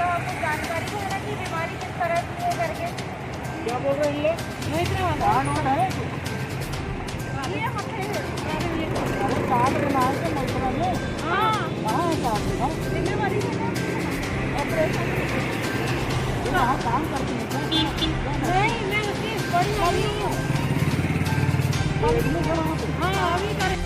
आपको जानकारी है ना कि बीमारी किस तरह की है करके। क्या बोल रहे हैं ये? कान वान है? ये हमें अरे कार्ड बनाए थे मथुरा में। हाँ कहाँ है कार्ड बना? डिलीवरी है ना ऑपरेशन। कहाँ काम करती है क्या? नहीं मैं उसकी बड़ी वाली हूँ। इसमें खड़ा हूँ। हाँ अभी कर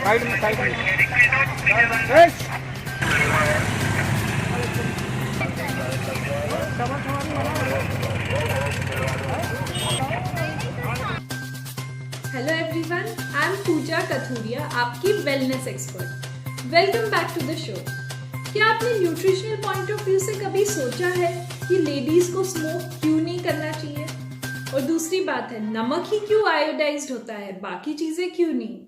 साइड में साइड में hello everyone, I am Pooja Kathuria, आपकी wellness expert. Welcome back to the show. क्या आपने न्यूट्रिशनल पॉइंट ऑफ व्यू से कभी सोचा है कि लेडीज को स्मोक क्यों नहीं करना चाहिए? और दूसरी बात है, नमक ही क्यों आयोडाइज्ड होता है, बाकी चीजें क्यों नहीं?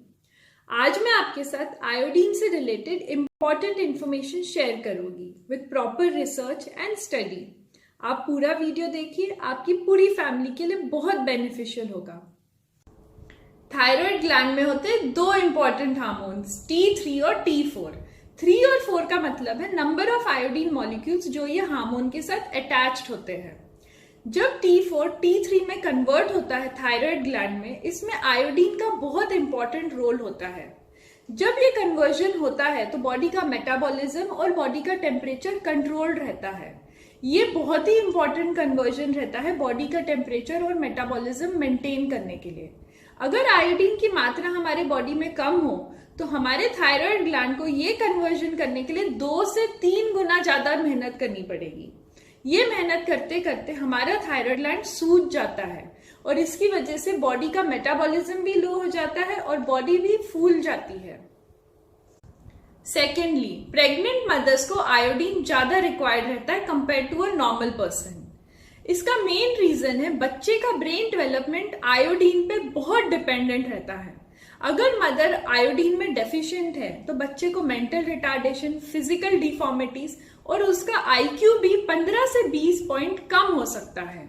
आज मैं आपके साथ आयोडीन से रिलेटेड इंपॉर्टेंट इंफॉर्मेशन शेयर करूंगी with proper research and study. आप पूरा वीडियो देखिए, आपकी पूरी फैमिली के लिए बहुत बेनिफिशियल होगा। थायराइड ग्लैंड में होते हैं दो इंपॉर्टेंट हार्मोन्स, T3 और T4। 3 और 4 का मतलब है नंबर ऑफ आयोडीन मॉलिक्यूल्स जो ये हार्मोन के साथ अटैच्ड होते हैं। जब T4 T3 में कन्वर्ट होता है थायराइड ग्लैंड में, इसमें आयोडीन का बहुत इंपॉर्टेंट रोल होता है। जब ये कन्वर्जन होता है तो बॉडी का मेटाबॉलिज्म और बॉडी का टेम्परेचर कंट्रोल्ड रहता है। ये बहुत ही इंपॉर्टेंट कन्वर्जन रहता है बॉडी का टेम्परेचर और मेटाबॉलिज्म मेंटेन करने के लिए। अगर आयोडीन की मात्रा हमारे बॉडी में कम हो तो हमारे थायराइड ग्लैंड को ये कन्वर्जन करने के लिए 2 से 3 गुना ज्यादा मेहनत करनी पड़ेगी। ये मेहनत करते करते हमारा थायराइड ग्लैंड सूज जाता है और इसकी वजह से बॉडी का मेटाबॉलिज्म भी लो हो जाता है और बॉडी भी फूल जाती है। सेकेंडली, प्रेग्नेंट मदर्स को आयोडीन ज्यादा रिक्वायर्ड रहता है compare to a normal person. इसका मेन रीजन है बच्चे का ब्रेन डेवलपमेंट आयोडीन पे बहुत डिपेंडेंट रहता है। अगर मदर आयोडीन में डेफिशिएंट है तो बच्चे को मेंटल रिटार्डेशन, फिजिकल डिफॉर्मिटीज और उसका आईक्यू भी 15 से 20 पॉइंट कम हो सकता है।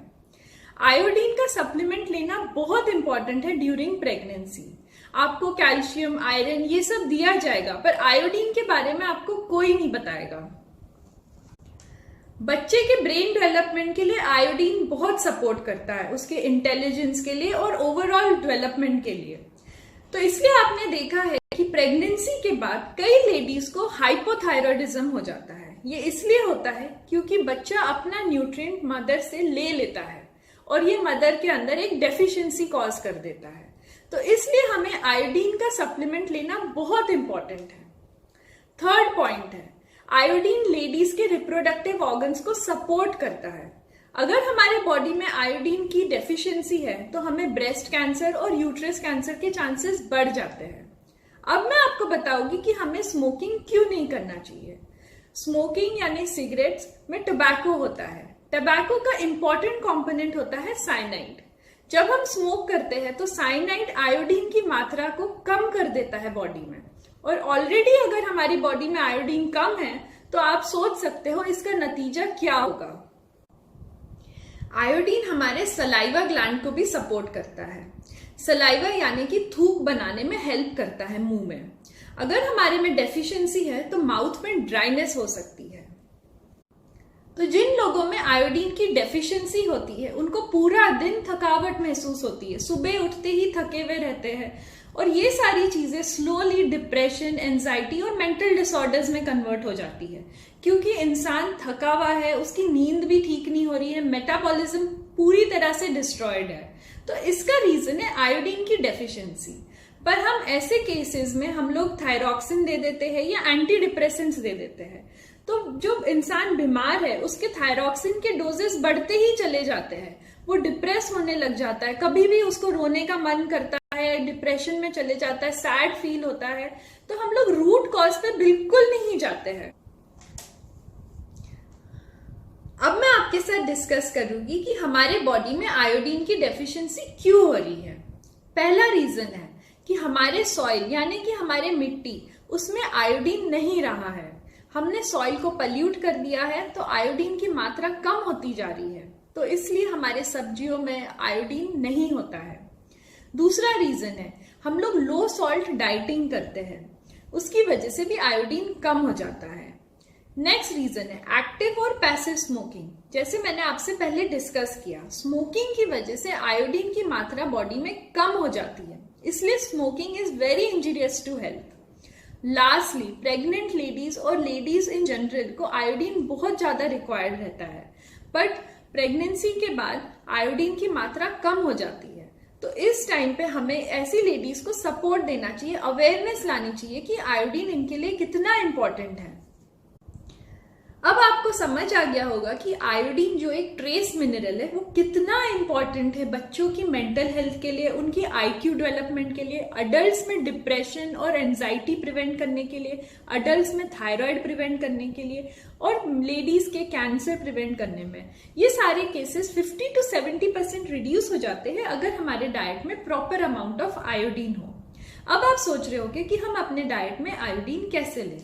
आयोडीन का सप्लीमेंट लेना बहुत इंपॉर्टेंट है ड्यूरिंग प्रेगनेंसी। आपको कैल्शियम, आयरन ये सब दिया जाएगा, पर आयोडीन के बारे में आपको कोई नहीं बताएगा। बच्चे के ब्रेन डेवलपमेंट के लिए आयोडीन बहुत सपोर्ट करता है, उसके इंटेलिजेंस के लिए और ओवरऑल डेवलपमेंट के लिए। तो इसलिए आपने देखा है कि प्रेगनेंसी के बाद कई लेडीज को हाइपोथायरॉयडिज्म हो जाता है। ये इसलिए होता है क्योंकि बच्चा अपना न्यूट्रिएंट मदर से ले लेता है और ये मदर के अंदर एक डेफिशिएंसी कॉज कर देता है। तो इसलिए हमें आयोडीन का सप्लीमेंट लेना बहुत इंपॉर्टेंट है। थर्ड पॉइंट है, आयोडीन लेडीज के रिप्रोडक्टिव ऑर्गन्स को सपोर्ट करता है। अगर हमारे बॉडी में आयोडीन की डेफिशिएंसी है तो हमें ब्रेस्ट कैंसर और यूट्रस कैंसर के चांसेस बढ़ जाते हैं। अब मैं आपको बताऊंगी कि हमें स्मोकिंग क्यों नहीं करना चाहिए। स्मोकिंग यानी सिगरेट्स में टोबैको होता है। टोबैको का इंपॉर्टेंट कंपोनेंट होता है साइनाइड। जब हम स्मोक करते हैं तो साइनाइड आयोडीन की मात्रा को कम कर देता है बॉडी में, और ऑलरेडी अगर हमारी बॉडी में आयोडीन कम है तो आप सोच सकते हो इसका नतीजा क्या होगा। आयोडीन हमारे सलाइवा ग्लैंड को भी सपोर्ट करता है। सलाइवा यानी कि थूक बनाने में हेल्प करता है मुंह में। अगर हमारे में डेफिशिएंसी है तो माउथ में ड्राइनेस हो सकती है। तो जिन लोगों में आयोडीन की डेफिशिएंसी होती है उनको पूरा दिन थकावट महसूस होती है, सुबह उठते ही थके हुए रहते हैं, और ये सारी चीजें स्लोली डिप्रेशन, एंजाइटी और मेंटल डिसऑर्डर्स में कन्वर्ट हो जाती है क्योंकि इंसान थका हुआ है, उसकी नींद भी ठीक नहीं हो रही है, मेटाबॉलिज्म पूरी तरह से डिस्ट्रॉयड है। तो इसका रीजन है आयोडीन की डेफिशिएंसी। पर हम ऐसे केसेस में हम लोग थायरॉक्सिन दे देते हैं या एंटी डिप्रेसेंट्स दे देते हैं, तो जो इंसान बीमार है उसके थायरॉक्सिन के डोजेस बढ़ते ही चले जाते हैं, वो डिप्रेस होने लग जाता है, कभी भी उसको रोने का मन करता है, डिप्रेशन में चले जाता है, सैड फील होता है। तो हम लोग रूट कॉज पे बिल्कुल नहीं जाते हैं। आपके साथ डिस्कस करूंगी कि हमारे बॉडी में आयोडीन की डेफिशिएंसी क्यों हो रही है। पहला रीजन है कि हमारे सॉइल यानी कि हमारे मिट्टी उसमें आयोडीन नहीं रहा है। हमने सॉइल को पल्यूट कर दिया है तो आयोडीन की मात्रा कम होती जा रही है, तो इसलिए हमारे सब्जियों में आयोडीन नहीं होता है। दूसरा रीजन है हम लोग लो सॉल्ट डाइटिंग करते हैं, उसकी वजह से भी आयोडीन कम हो जाता है। नेक्स्ट रीजन है एक्टिव और पैसिव स्मोकिंग। जैसे मैंने आपसे पहले डिस्कस किया, स्मोकिंग की वजह से आयोडीन की मात्रा बॉडी में कम हो जाती है, इसलिए smoking is very injurious to health. Lastly, pregnant ladies और लेडीज इन जनरल को आयोडीन बहुत ज्यादा रिक्वायर्ड रहता है, बट प्रेगनेंसी के बाद आयोडीन की मात्रा कम हो जाती है। तो इस टाइम पे हमें ऐसी लेडीज को सपोर्ट देना चाहिए, अवेयरनेस लानी चाहिए कि आयोडीन इनके लिए कितना इंपॉर्टेंट है। अब आपको समझ आ गया होगा कि आयोडीन जो एक ट्रेस मिनरल है वो कितना इंपॉर्टेंट है बच्चों की मेंटल हेल्थ के लिए, उनकी आईक्यू डेवलपमेंट के लिए, अडल्ट्स में डिप्रेशन और एंजाइटी प्रिवेंट करने के लिए, अडल्ट्स में थायराइड प्रिवेंट करने के लिए और लेडीज के कैंसर प्रिवेंट करने में। ये सारे केसेस 50 to 70% रिड्यूस हो जाते हैं अगर हमारे डाइट में प्रॉपर अमाउंट ऑफ आयोडीन हो। अब आप सोच रहे होंगे कि हम अपने डाइट में आयोडीन कैसे लें।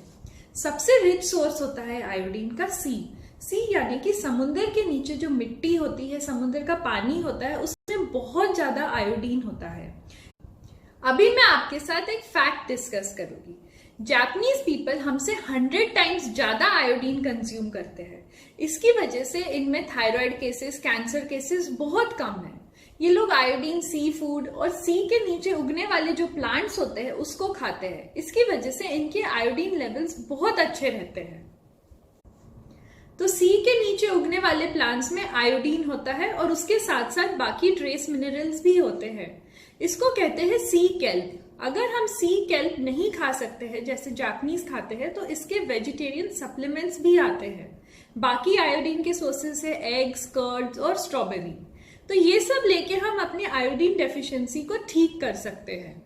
सबसे रिच सोर्स होता है आयोडीन का सी यानी कि समुद्र के नीचे जो मिट्टी होती है, समुद्र का पानी होता है, उसमें बहुत ज्यादा आयोडीन होता है। अभी मैं आपके साथ एक फैक्ट डिस्कस करूंगी। जापानीज पीपल हमसे 100 टाइम्स ज्यादा आयोडीन कंज्यूम करते हैं। इसकी वजह से इनमें थायराइड केसेस, कैंसर केसेस बहुत कम है। ये लोग आयोडीन सी फूड और सी के नीचे उगने वाले जो प्लांट्स होते हैं उसको खाते हैं। इसकी वजह से इनके आयोडीन लेवल्स बहुत अच्छे रहते हैं। तो सी के नीचे उगने वाले प्लांट्स में आयोडीन होता है और उसके साथ साथ बाकी ट्रेस मिनरल्स भी होते हैं। इसको कहते हैं सी केल्प। अगर हम सी केल्प नहीं खा सकते हैं जैसे जापानीज खाते हैं तो इसके वेजिटेरियन सप्लीमेंट्स भी आते हैं। बाकी आयोडीन के सोर्सेस है एग्स, कर्ड्स और स्ट्रॉबेरी। तो ये सब लेके हम अपनी आयोडीन डेफिशिएंसी को ठीक कर सकते हैं।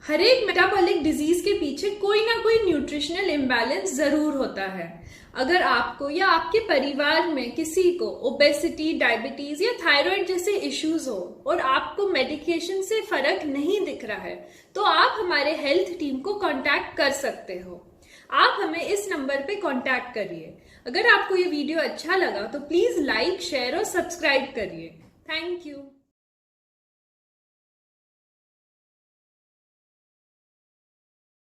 हर एक मेटाबॉलिक डिजीज के पीछे कोई ना कोई न्यूट्रिशनल इम्बैलेंस जरूर होता है। अगर आपको या आपके परिवार में किसी को ओबेसिटी, डायबिटीज या थायराइड जैसे इश्यूज हो और आपको मेडिकेशन से फर्क नहीं दिख रहा है तो आप हमारे हेल्थ टीम को कांटेक्ट कर सकते हो। आप हमें इस नंबर पे कांटेक्ट करिए। अगर आपको ये वीडियो अच्छा लगा तो प्लीज लाइक, शेयर और सब्सक्राइब करिए। Thank you.